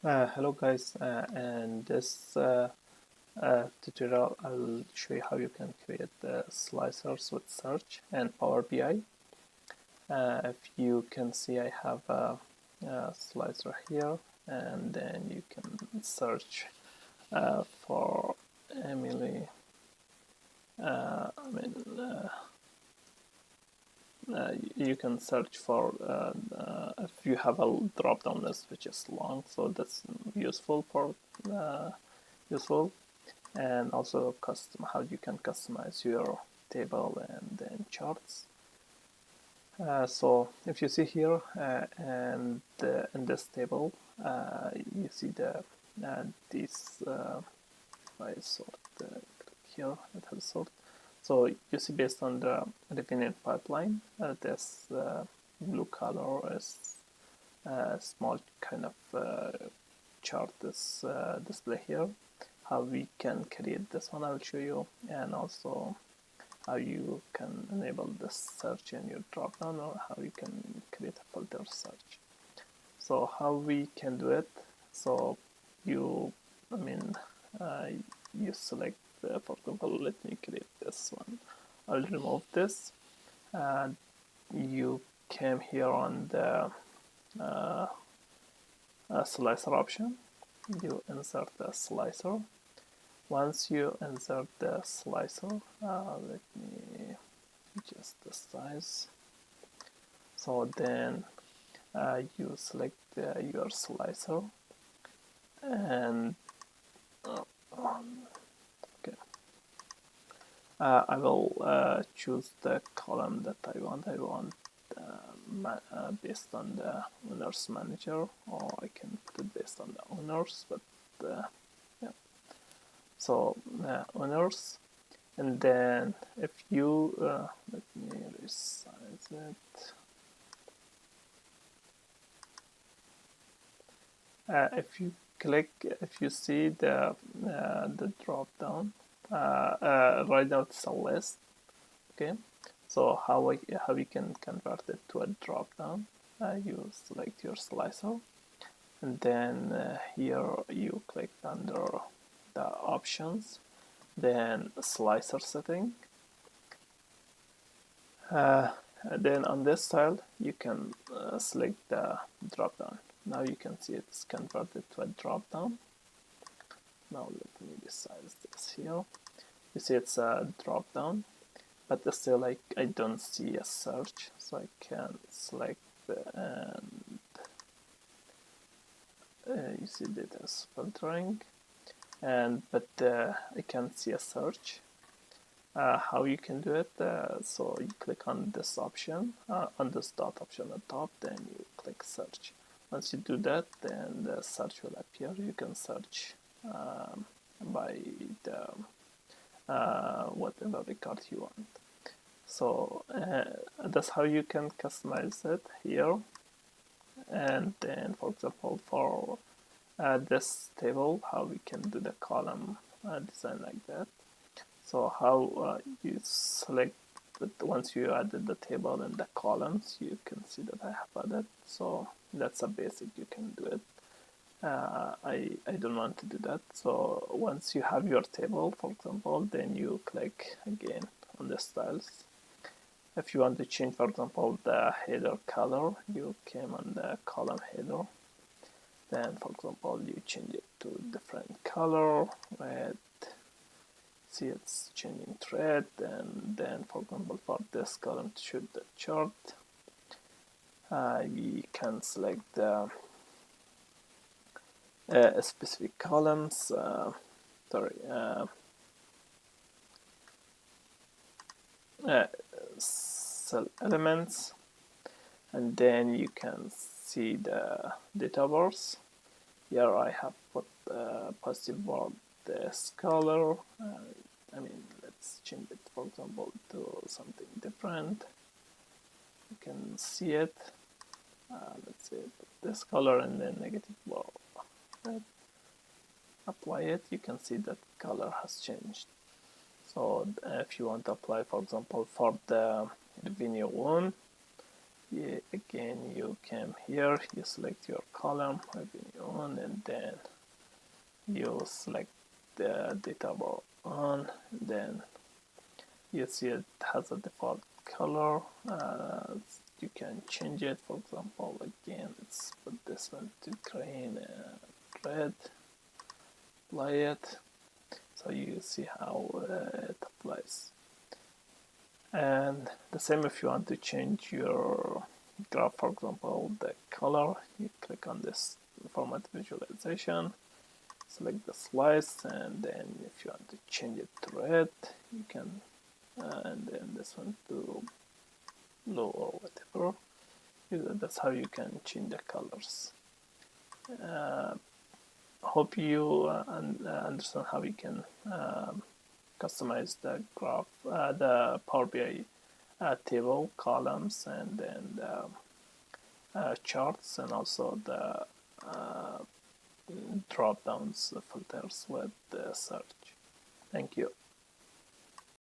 Hello guys, and this tutorial I'll show you how you can create slicers with search and Power BI. If you can see, I have a slicer here, and then you can search for Emily. You can search for if you have a drop down list which is long, so that's useful for useful. And also custom how you can customize your table and then charts. So if you see here and in this table, you see the these by sort click here it has sort. So you see based on the revenue pipeline, this blue color is a small kind of chart is display here. How we can create this one, I'll show you, and also how you can enable this search in your dropdown, or how you can create a filter search. So how we can do it? So you, I mean, you select, for example, let me create this one. I'll remove this. You came here on the slicer option. You insert the slicer. Once you insert the slicer, let me adjust the size. So then you select your slicer, and okay, I will choose the column that I want. I want based on the owner's manager, or I can put it based on the owners, but yeah. So owners, and then if you let me resize it. If you click, if you see the drop down, right now it's a list. Okay, so how we can convert it to a drop down? You select your slicer, and then here you click under the options, then slicer setting. Then on this style you can select the drop down. Now you can see it's converted to a drop down. Now let me resize this here. You see it's a drop down, but still I don't see a search, so I can select and you see data is filtering, and but I can't see a search. How you can do it? So you click on this option, on this dot option at the top, then you click search. Once you do that, then the search will appear. You can search by the whatever record you want. So that's how you can customize it here. And then, for example, for this table, how we can do the column design like that. So how you select it once you added the table and the columns, you can see that I have added. So that's a basic, you can do it. I don't want to do that. So once you have your table, for example, then you click again on the styles. If you want to change, for example, the header color, you came on the column header. Then, for example, you change it to different color, red. See, it's changing to red. And then, for example, for this column to shoot the chart, we can select the specific columns. Cell elements, and then you can see the data bars. Here I have put positive word this color. Let's change it, for example, to something different. You can see it. Let's say this color, and then negative word. Apply it. You can see that color has changed. So if you want to apply, for example, for the revenue one, again, you came here, you select your column revenue on, and then you select the data bar on, and then you see it has a default color. You can change it. For example, again, let's put this one to green and red, apply it, so you see how it applies. And the same if you want to change your graph, for example, the color, you click on this format visualization, select the slice, and then if you want to change it to red, you can, and then this one to blue or whatever. That's how you can change the colors. Hope you understand how you can customize the graph, the Power BI table columns, and then the charts, and also the drop downs filters with the search. Thank you.